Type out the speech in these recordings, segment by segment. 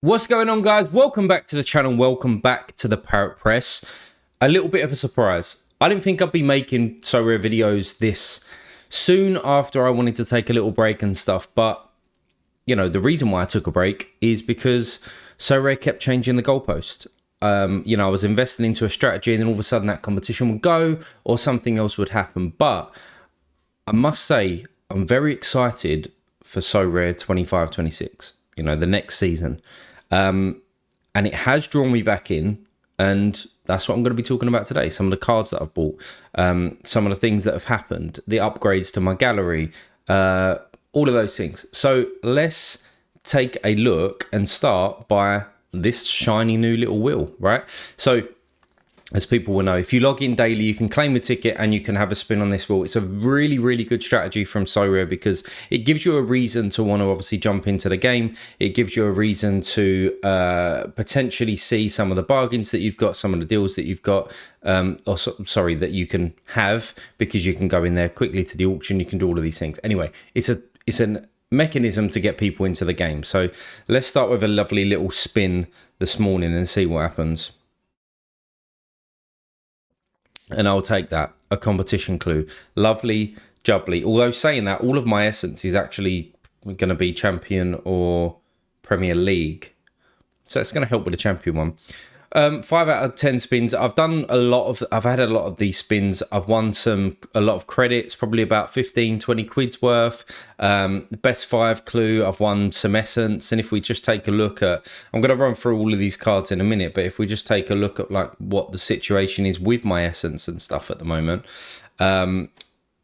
What's going on, guys? Welcome back to the channel. Welcome back to the Parrot Press. A little bit of a surprise. I didn't think I'd be making Sorare videos this soon after I wanted to take a little break and stuff. But, you know, the reason why I took a break is because Sorare kept changing the goalpost. You know, I was investing into a strategy and then all of a sudden that competition would go or something else would happen. But I must say, I'm very excited for Sorare 25-26, you know, the next season. And it has drawn me back in, and that's what I'm going to be talking about today. Some of the cards that I've bought, some of the things that have happened, the upgrades to my gallery, all of those things. So let's take a look and start by this shiny new little wheel, right? So as people will know, if you log in daily, you can claim a ticket and you can have a spin on this wheel. It's a really, really good strategy from Sorare because it gives you a reason to want to obviously jump into the game. It gives you a reason to potentially see some of the bargains that you've got, some of the deals that you've got, that you can have, because you can go in there quickly to the auction. You can do all of these things. Anyway, it's a mechanism to get people into the game. So let's start with a lovely little spin this morning and see what happens. And I'll take that, a competition clue. Lovely jubbly. Although saying that, all of my essence is actually going to be champion or Premier League. So it's going to help with the champion one. 5 out of 10 spins. I've had a lot of these spins. I've won a lot of credits, probably about 15, 20 quid's worth. Best 5 clue. I've won some essence. And if we just take a look at, I'm going to run through all of these cards in a minute, but if we just take a look at like what the situation is with my essence and stuff at the moment,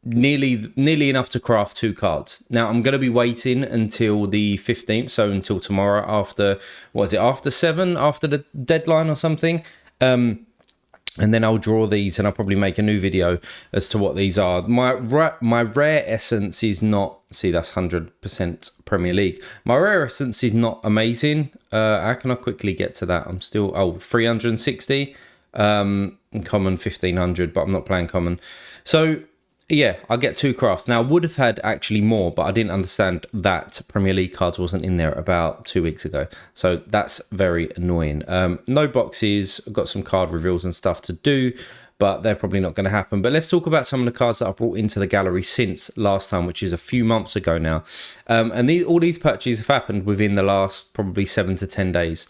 nearly enough to craft 2 cards. Now I'm going to be waiting until the 15th, so until tomorrow after, after 7, after the deadline or something, and then I'll draw these and I'll probably make a new video as to what these are. My rare essence is not, see, that's 100% Premier League. My rare essence is not amazing. How can I quickly get to that? I'm still 360, common 1500, but I'm not playing common. So yeah, I get 2 crafts. Now, I would have had actually more, but I didn't understand that Premier League cards wasn't in there about 2 weeks ago. So that's very annoying. No boxes. I've got some card reveals and stuff to do, but they're probably not going to happen. But let's talk about some of the cards that I've brought into the gallery since last time, which is a few months ago now. And all these purchases have happened within the last probably 7 to 10 days.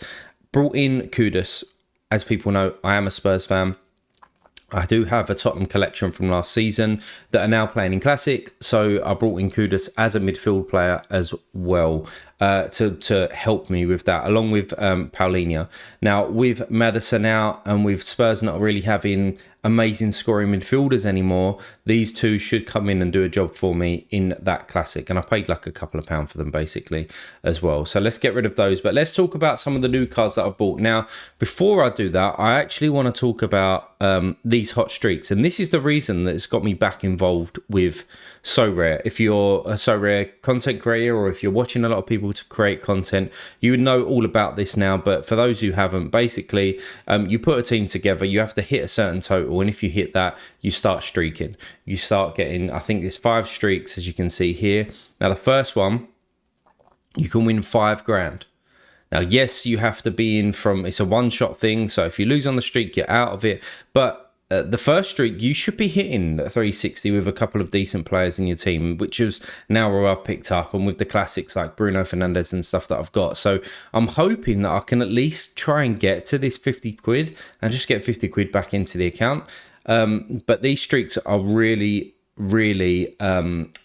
Brought in Kudus. As people know, I am a Spurs fan. I do have a Tottenham collection from last season that are now playing in Classic. So I brought in Kudus as a midfield player as well to help me with that, along with Paulinho. Now, with Madison out and with Spurs not really having amazing scoring midfielders anymore, these two should come in and do a job for me in that Classic. And I paid like a couple of pounds for them basically as well. So let's get rid of those. But let's talk about some of the new cards that I've bought. Now, before I do that, I actually want to talk about these hot streaks. And this is the reason that it's got me back involved with Sorare. If you're a Sorare content creator, or if you're watching a lot of people to create content, you would know all about this now. But for those who haven't, basically, you put a team together, you have to hit a certain total. And if you hit that, you start streaking. You start getting, I think there's 5 streaks, as you can see here. Now, the first one, you can win 5 grand. Now, yes, you have to be in from, it's a one-shot thing. So if you lose on the streak, you're out of it. But the first streak, you should be hitting 360 with a couple of decent players in your team, which is now where I've picked up, and with the classics like Bruno Fernandes and stuff that I've got. So I'm hoping that I can at least try and get to this 50 quid and just get 50 quid back into the account. But these streaks are really, really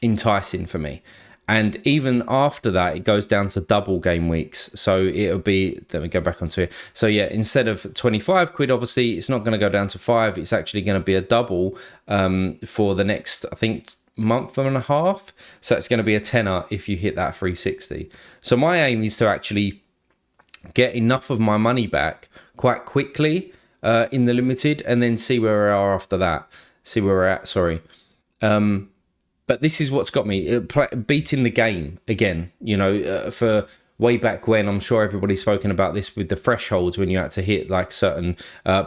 enticing for me. And even after that, it goes down to double game weeks. So it'll be, let me go back onto it. So yeah, instead of 25 quid, obviously, it's not going to go down to 5. It's actually going to be a double for the next, I think, month and a half. So it's going to be a tenner if you hit that 360. So my aim is to actually get enough of my money back quite quickly in the limited, and then see where we are after that. See where we're at, sorry. But this is what's got me beating the game again, you know, for way back when. I'm sure everybody's spoken about this with the thresholds, when you had to hit like certain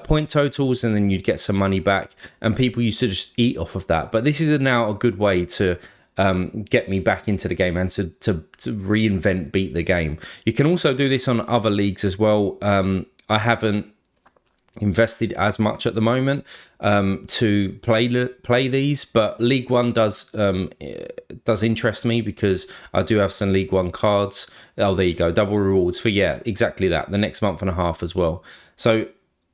point totals and then you'd get some money back, and people used to just eat off of that. But this is now a good way to get me back into the game and to reinvent beat the game. You can also do this on other leagues as well. I haven't invested as much at the moment to play these, but League One does interest me because I do have some League One cards. Oh, there you go, double rewards for exactly that, the next month and a half as well. So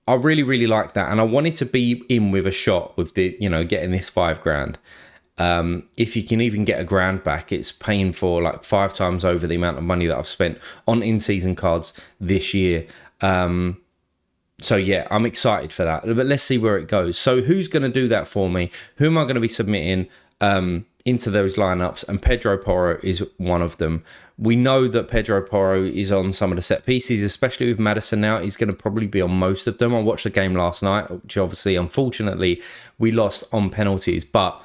I really like that, and I wanted to be in with a shot with the getting this $5,000. If you can even get $1,000 back, it's paying for like 5 times over the amount of money that I've spent on in-season cards this year. So yeah, I'm excited for that, but let's see where it goes. So who's going to do that for me? Who am I going to be submitting into those lineups? And Pedro Porro is one of them. We know that Pedro Porro is on some of the set pieces, especially with Maddison now. He's going to probably be on most of them. I watched the game last night, which obviously, unfortunately, we lost on penalties, but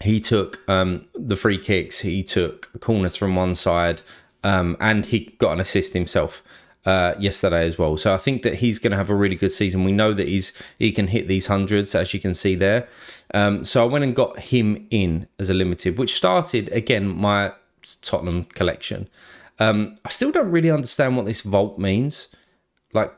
he took the free kicks, he took corners from one side, and he got an assist himself yesterday as well. So I think that he's going to have a really good season. We know that he can hit these hundreds, as you can see there. So I went and got him in as a limited, which started, again, my Tottenham collection. I still don't really understand what this vault means. Like,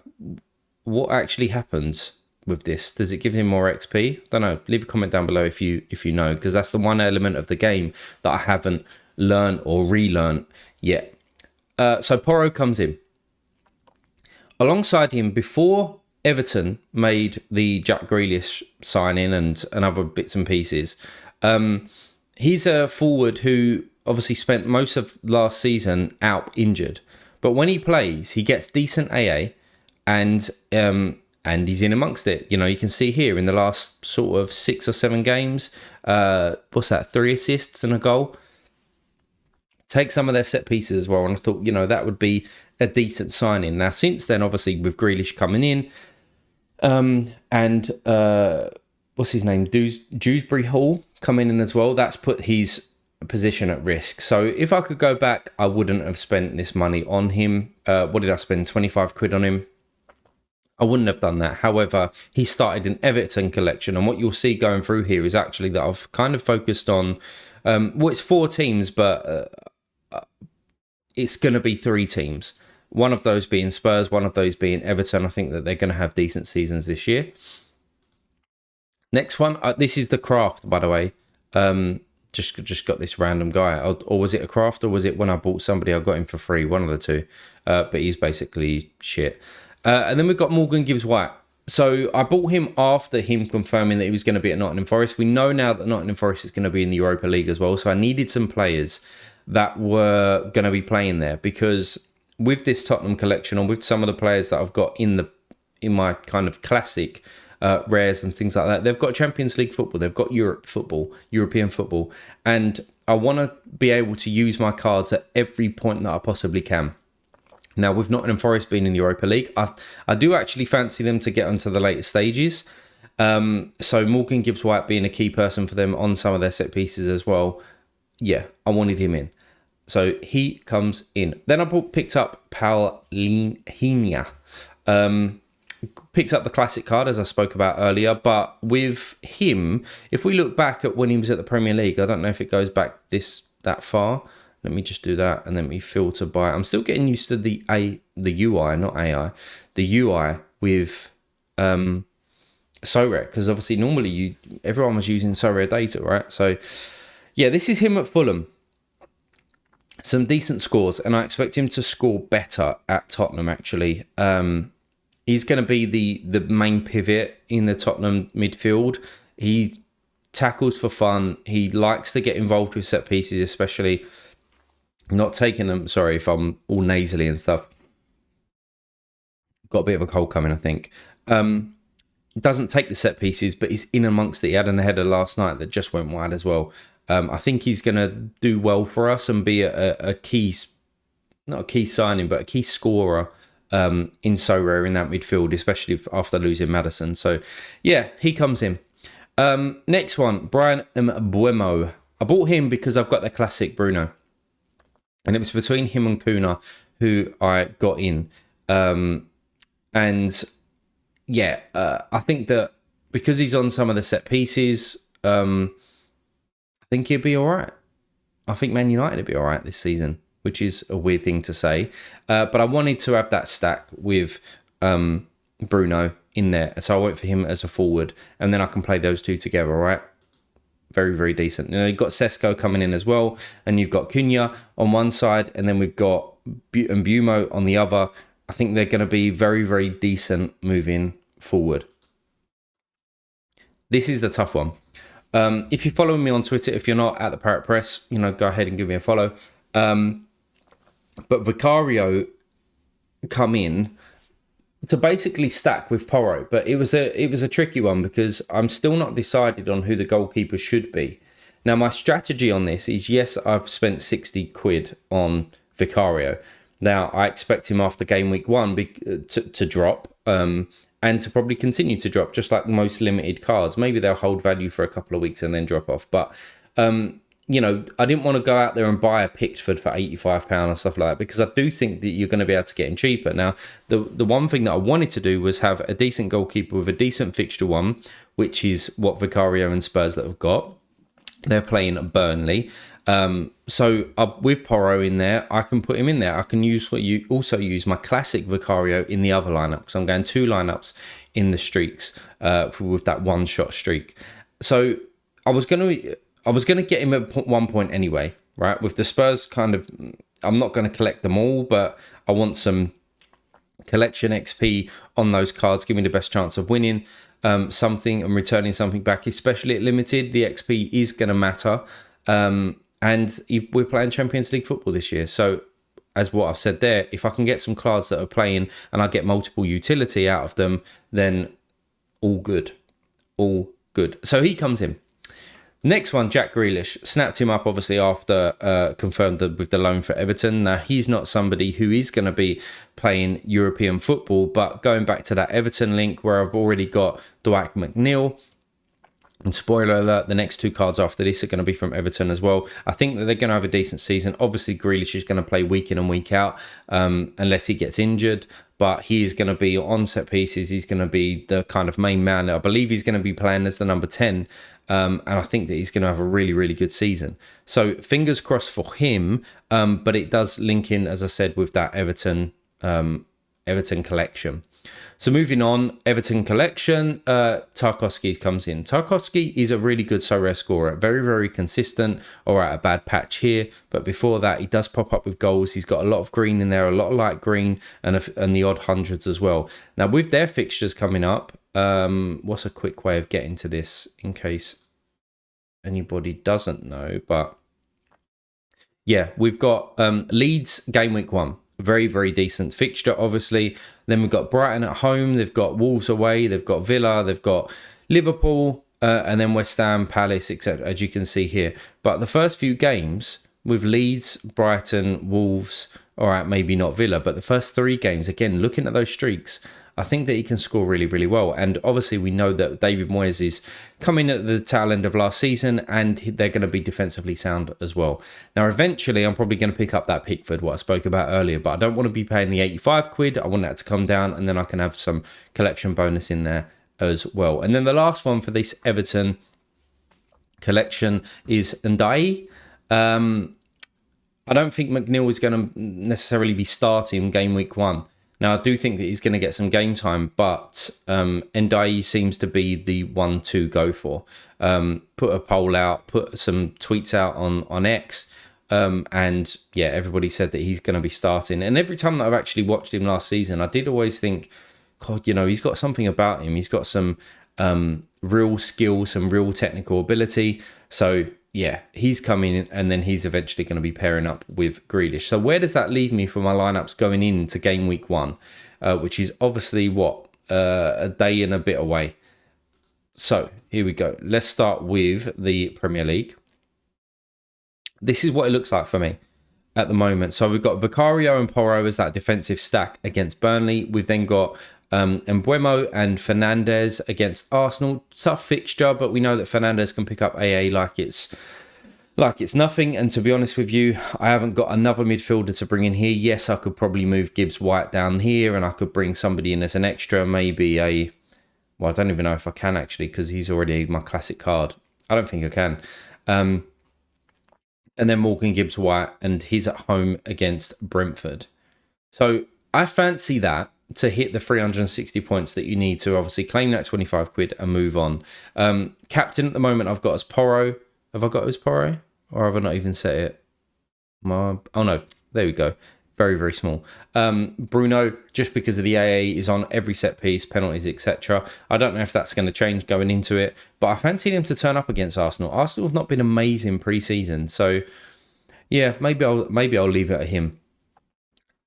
what actually happens with this? Does it give him more XP? Don't know. Leave a comment down below if you know, because that's the one element of the game that I haven't learned or relearned yet. So Porro comes in. Alongside him, before Everton made the Jack Grealish signing and other bits and pieces, he's a forward who obviously spent most of last season out injured. But when he plays, he gets decent AA, and he's in amongst it. You can see here in the last sort of 6 or 7 games, 3 assists and a goal. Take some of their set pieces as well, and I thought, that would be a decent signing. Now, since then, obviously, with Grealish coming in, and what's his name, Dewsbury Hall coming in as well, that's put his position at risk. So if I could go back, I wouldn't have spent this money on him. What did I spend? 25 quid on him? I wouldn't have done that. However, he started an Everton collection, and what you'll see going through here is actually that I've kind of focused on, it's 4 teams, but it's going to be 3 teams. One of those being Spurs, one of those being Everton. I think that they're going to have decent seasons this year. Next one, this is the craft, by the way. Just got this random guy, or was it a craft, or was it when I bought somebody, I got him for free, one of the two. But he's basically shit. And then we've got Morgan Gibbs-White. So I bought him after him confirming that he was going to be at Nottingham Forest. We know now that Nottingham Forest is going to be in the Europa League as well. So I needed some players that were going to be playing there, because with this Tottenham collection, and with some of the players that I've got in my kind of classic rares and things like that, they've got Champions League football, they've got European football, and I want to be able to use my cards at every point that I possibly can. Now, with Nottingham Forest being in the Europa League, I do actually fancy them to get onto the later stages. So Morgan Gibbs-White being a key person for them on some of their set pieces as well. Yeah, I wanted him in. So he comes in. Then I picked up Paulinho. Picked up the classic card, as I spoke about earlier. But with him, if we look back at when he was at the Premier League, I don't know if it goes back that far. Let me just do that, and then we filter by. I'm still getting used to the UI, not AI, the UI with Sorare, because obviously normally everyone was using Sorare data, right? So yeah, this is him at Fulham. Some decent scores, and I expect him to score better at Tottenham. Actually, he's going to be the main pivot in the Tottenham midfield. He tackles for fun. He likes to get involved with set pieces, especially. Not taking them, sorry if I'm all nasally and stuff. Got a bit of a cold coming, I think. Doesn't take the set pieces, but he's in amongst it. He had a header last night that just went wide as well. I think he's going to do well for us and be a key, not a key signing, but a key scorer in Sorare in that midfield, especially after losing Maddison. So yeah, he comes in. Next one, Brian Mbuemo. I bought him because I've got the classic Bruno. And it was between him and Kuna who I got in. And yeah, I think that because he's on some of the set pieces, I think he'll be all right. I think Man United will be all right this season, which is a weird thing to say. But I wanted to have that stack with Bruno in there. So I went for him as a forward, and then I can play those two together, all right? Very, very decent. You've got Sesko coming in as well, and you've got Cunha on one side, and then we've got Mbumo on the other. I think they're going to be very, very decent moving forward. This is the tough one. If you're following me on Twitter, if you're not at the Parrot Press, go ahead and give me a follow. But Vicario come in to basically stack with Porro, but it was a tricky one because I'm still not decided on who the goalkeeper should be. Now, my strategy on this is, yes, I've spent 60 quid on Vicario. Now, I expect him after game week 1 to drop, and to probably continue to drop, just like most limited cards. Maybe they'll hold value for a couple of weeks and then drop off. But, I didn't want to go out there and buy a Pickford for £85 or stuff like that, because I do think that you're going to be able to get him cheaper. Now, the one thing that I wanted to do was have a decent goalkeeper with a decent fixture one, which is what Vicario and Spurs that have got. They're playing Burnley. So with Porro in there, I can put him in there. I can also use my classic Vicario in the other lineup, because I'm going 2 lineups in the streaks with that one shot streak. So I was gonna get him at 1 point anyway, right? With the Spurs I'm not going to collect them all, but I want some collection XP on those cards. Give me the best chance of winning something and returning something back, especially at limited. The XP is going to matter. And we're playing Champions League football this year. So as what I've said there, if I can get some cards that are playing and I get multiple utility out of them, then all good. All good. So he comes in. Next one, Jack Grealish. Snapped him up, obviously, after confirmed with the loan for Everton. Now, he's not somebody who is going to be playing European football, but going back to that Everton link where I've already got Dwight McNeil, and spoiler alert, the next 2 cards after this are going to be from Everton as well. I think that they're going to have a decent season. Obviously, Grealish is going to play week in and week out unless he gets injured. But he is going to be on set pieces. He's going to be the kind of main man. I believe he's going to be playing as the number 10. And I think that he's going to have a really, really good season. So fingers crossed for him. But it does link in, as I said, with that Everton collection. So moving on, Everton collection, Tarkowski comes in. Tarkowski is a really good Sorare scorer, very, very consistent, or at a bad patch here. But before that, he does pop up with goals. He's got a lot of green in there, a lot of light green, and the odd hundreds as well. Now, with their fixtures coming up, what's a quick way of getting to this in case anybody doesn't know? But yeah, we've got Leeds game week 1. Very, very decent fixture, obviously. Then we've got Brighton at home. They've got Wolves away. They've got Villa. They've got Liverpool. And then West Ham, Palace, etc., as you can see here. But the first few games with Leeds, Brighton, Wolves, all right, maybe not Villa, but the first 3 games, again, looking at those streaks, I think that he can score really, really well. And obviously we know that David Moyes is coming at the tail end of last season, and they're going to be defensively sound as well. Now, eventually, I'm probably going to pick up that Pickford, what I spoke about earlier, but I don't want to be paying the 85 quid. I want that to come down, and then I can have some collection bonus in there as well. And then the last one for this Everton collection is Ndai. I don't think McNeil is going to necessarily be starting game week 1. Now, I do think that he's going to get some game time, but Ndai seems to be the one to go for. Put a poll out, put some tweets out on X, and yeah, everybody said that he's going to be starting. And every time that I've actually watched him last season, I did always think, God, he's got something about him. He's got some real skill, some real technical ability. So yeah, he's coming in, and then he's eventually going to be pairing up with Grealish. So where does that leave me for my lineups going into game week 1, which is obviously a day and a bit away. So here we go. Let's start with the Premier League. This is what it looks like for me at the moment. So we've got Vicario and Porro as that defensive stack against Burnley. We've then got Mbumo and Fernandes against Arsenal. Tough fixture, but we know that Fernandes can pick up AA like it's nothing. And to be honest with you, I haven't got another midfielder to bring in here. Yes, I could probably move Gibbs White down here, and I could bring somebody in as an extra, maybe I don't even know if I can actually, because he's already my classic card. I don't think I can. and then Morgan Gibbs-White, and he's at home against Brentford. So I fancy that to hit the 360 points that you need to obviously claim that 25 quid and move on. Captain at the moment I've got as Porro. Have I got as Porro? Or have I not even set it? Oh no, there we go. Very, very small. Bruno, just because of the AA, is on every set piece, penalties, etc. I don't know if that's going to change going into it, but I fancy him to turn up against Arsenal. Arsenal have not been amazing pre-season, so yeah, maybe I'll leave it at him.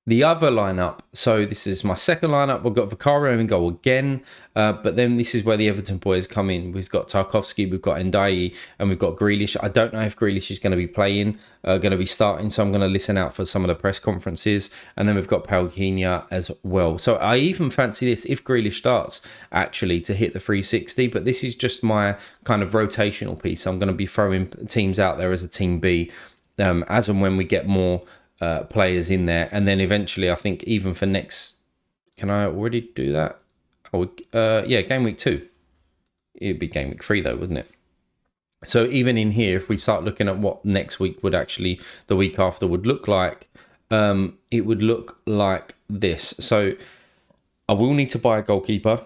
The other lineup, so this is my second lineup. We've got Vicario in goal again, but then this is where the Everton boys come in. We've got Tarkowski, we've got Ndiaye, and we've got Grealish. I don't know if Grealish is going to be playing, going to be starting, so I'm going to listen out for some of the press conferences. And then we've got Palhinha as well. So I even fancy this if Grealish starts, actually, to hit the 360, but this is just my kind of rotational piece. I'm going to be throwing teams out there as a team B, as and when we get more players in there, and then eventually I think even for next, can I already do that? Yeah, game week 2. It'd be game week 3 though, wouldn't it? So even in here, if we start looking at what next week would actually, the week after would look like, it would look like this. So I will need to buy a goalkeeper,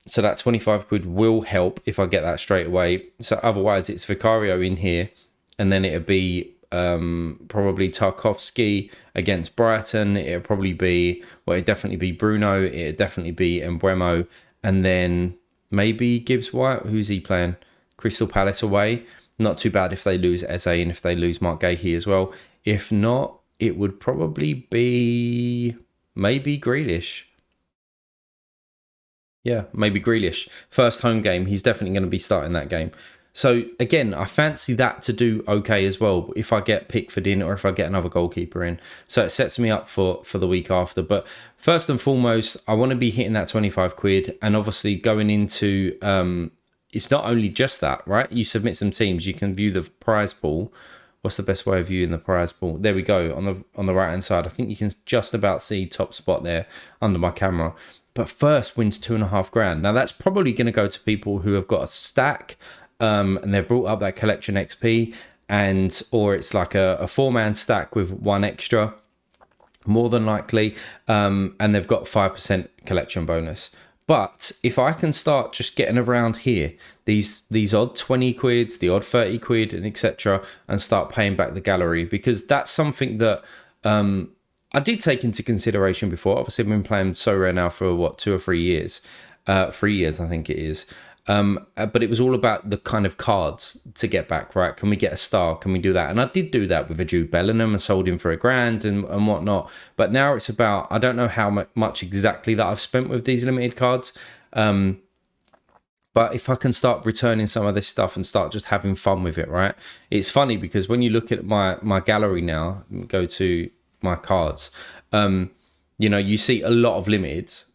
so that 25 quid will help if I get that straight away. So otherwise it's Vicario in here, and then it'd be probably Tarkowski against Brighton. It'd probably be, well, it'd definitely be Bruno. It'd definitely be Mbeumo, and then maybe Gibbs-White. Who's he playing? Crystal Palace away. Not too bad if they lose Eze and if they lose Mark Gahey as well. If not, it would probably be maybe Grealish. Yeah, maybe Grealish. First home game, he's definitely going to be starting that game. So again, I fancy that to do okay as well if I get Pickford in or if I get another goalkeeper in. So it sets me up for the week after. But first and foremost, I want to be hitting that 25 quid, and obviously going into it's not only just that, right? You submit some teams, you can view the prize pool. What's the best way of viewing the prize pool? There we go, on the right hand side. I think you can just about see top spot there under my camera. But first wins £2,500. Now that's probably going to go to people who have got a stack, and they've brought up that collection XP, or it's like a 4-man stack with 1 extra, more than likely, and they've got 5% collection bonus. But if I can start just getting around here, these odd 20 quids, the odd 30 quid, and etc., and start paying back the gallery, because that's something that I did take into consideration before. Obviously, I've been playing Sorare now for 2 or 3 years. 3 years, I think it is. But it was all about the kind of cards to get back, right? Can we get a star? Can we do that? And I did do that with a Jude Bellingham and sold him for £1,000 and whatnot. But now it's about, I don't know how much exactly that I've spent with these limited cards. But if I can start returning some of this stuff and start just having fun with it, right? It's funny because when you look at my gallery now, go to my cards, you see a lot of limiteds,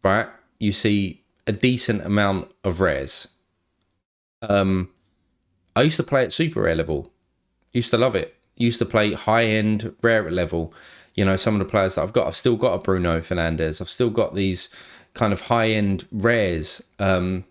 right? You see a decent amount of rares. I used to play at super rare level. Used to love it. Used to play high end rare level. Some of the players that I've still got a Bruno Fernandes. I've still got these kind of high end rares. And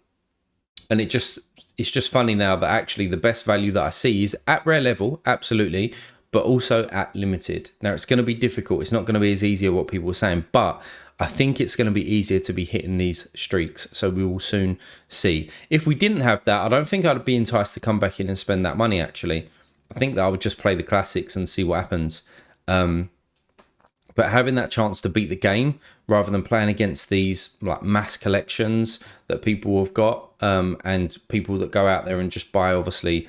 it's just funny now that actually the best value that I see is at rare level, absolutely, but also at limited. Now it's going to be difficult. It's not going to be as easy as what people were saying, but I think it's going to be easier to be hitting these streaks. So we will soon see. If we didn't have that, I don't think I'd be enticed to come back in and spend that money, actually. I think that I would just play the classics and see what happens. But having that chance to beat the game rather than playing against these like mass collections that people have got, and people that go out there and just buy, obviously,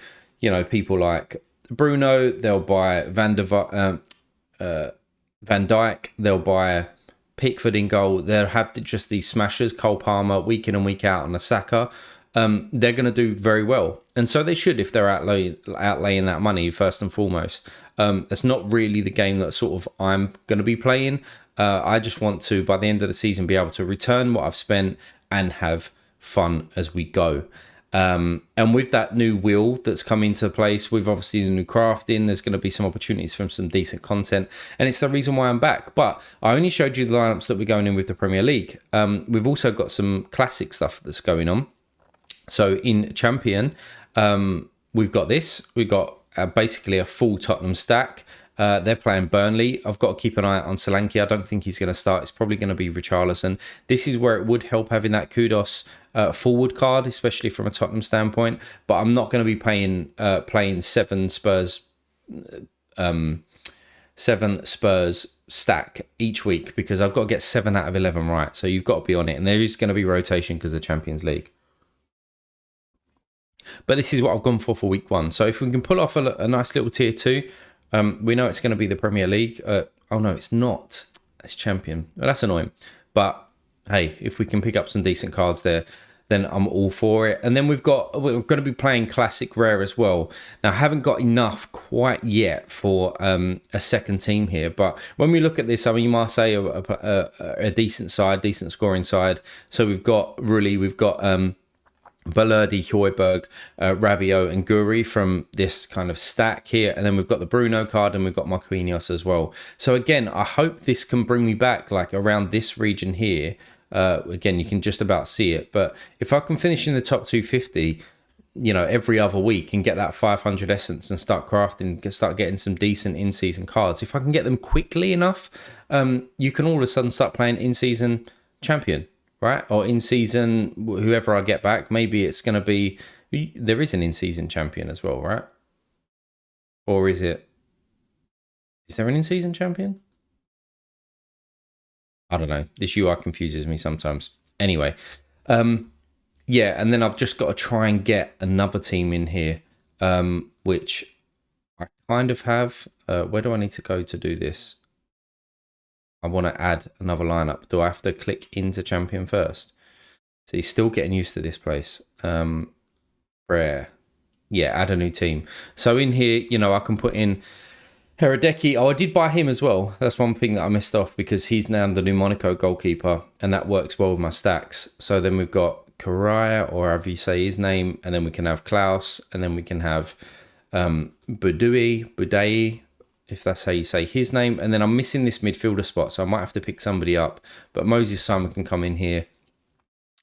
people like Bruno, they'll buy Van Dijk, they'll buy Pickford in goal, they'll have just these smashers, Cole Palmer, week in and week out on a Saka. They're going to do very well. And so they should if they're outlaying that money, first and foremost. That's not really the game that sort of I'm going to be playing. I just want to, by the end of the season, be able to return what I've spent and have fun as we go. And with that new wheel that's come into place, with obviously the new crafting, there's going to be some opportunities for some decent content, and it's the reason why I'm back. But I only showed you the lineups that we're going in with the Premier League. We've also got some classic stuff that's going on. So in Champion, we've got this. We've got basically a full Tottenham stack. They're playing Burnley. I've got to keep an eye out on Solanke. I don't think he's going to start. It's probably going to be Richarlison. This is where it would help having that Kudos forward card, especially from a Tottenham standpoint. But I'm not going to be playing seven Spurs stack each week, because I've got to get 7 out of 11 right. So you've got to be on it. And there is going to be rotation because of the Champions League. But this is what I've gone for week 1. So if we can pull off a nice little tier 2, we know it's going to be the Premier League. Oh no, it's not. It's Champion. Well, that's annoying. But hey, if we can pick up some decent cards there, then I'm all for it. And then we're going to be playing Classic Rare as well. Now, I haven't got enough quite yet for a second team here. But when we look at this, I mean, you might say a decent side, decent scoring side. So we've got Balerdi, Højbjerg, Rabiot and Guri from this kind of stack here. And then we've got the Bruno card and we've got Marquinhos as well. So again, I hope this can bring me back like around this region here. Again, you can just about see it. But if I can finish in the top 250, every other week and get that 500 essence and start crafting, start getting some decent in-season cards. If I can get them quickly enough, you can all of a sudden start playing in-season champion. Right? Or in season, whoever I get back, maybe it's going to be, there is an in-season champion as well, right? Or is there an in-season champion? I don't know. This UI confuses me sometimes. Anyway, yeah, and then I've just got to try and get another team in here, which I kind of have. Where do I need to go to do this? I want to add another lineup. Do I have to click into champion first? So he's still getting used to this place. Rare. Yeah, add a new team. So in here, I can put in Hradecky. Oh, I did buy him as well. That's one thing that I missed off because he's now the new Monaco goalkeeper and that works well with my stacks. So then we've got Karaya, or however you say his name, and then we can have Klaus, and then we can have Budai, if that's how you say his name. And then I'm missing this midfielder spot, so I might have to pick somebody up. But Moses Simon can come in here.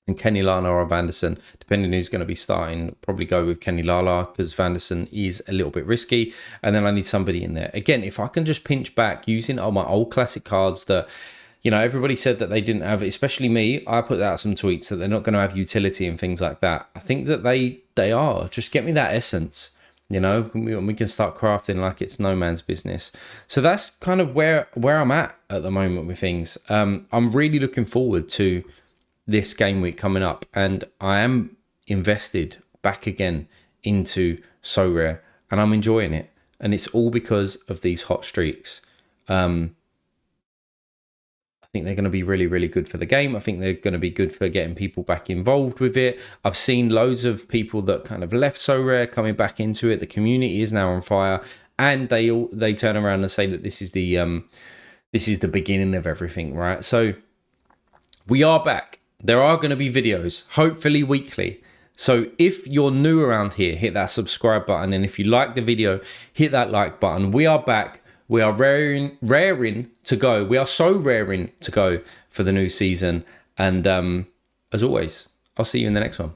And Kenny Lala or Vanderson, depending who's going to be starting, probably go with Kenny Lala because Vanderson is a little bit risky. And then I need somebody in there. Again, if I can just pinch back using all my old classic cards that, everybody said that they didn't have, especially me. I put out some tweets that they're not going to have utility and things like that. I think that they are. Just get me that essence. We can start crafting like it's no man's business. So that's kind of where I'm at the moment with things. I'm really looking forward to this game week coming up, and I am invested back again into Sorare, and I'm enjoying it. And it's all because of these hot streaks. I think they're going to be really, really good for the game. I think they're going to be good for getting people back involved with it. I've seen loads of people that kind of left Sorare coming back into it. The community is now on fire, and they turn around and say that this is the beginning of everything, right? So we are back. There are going to be videos, hopefully weekly. So if you're new around here, hit that subscribe button, and if you like the video, hit that like button. We are back. We are raring to go. We are so raring to go for the new season. And as always, I'll see you in the next one.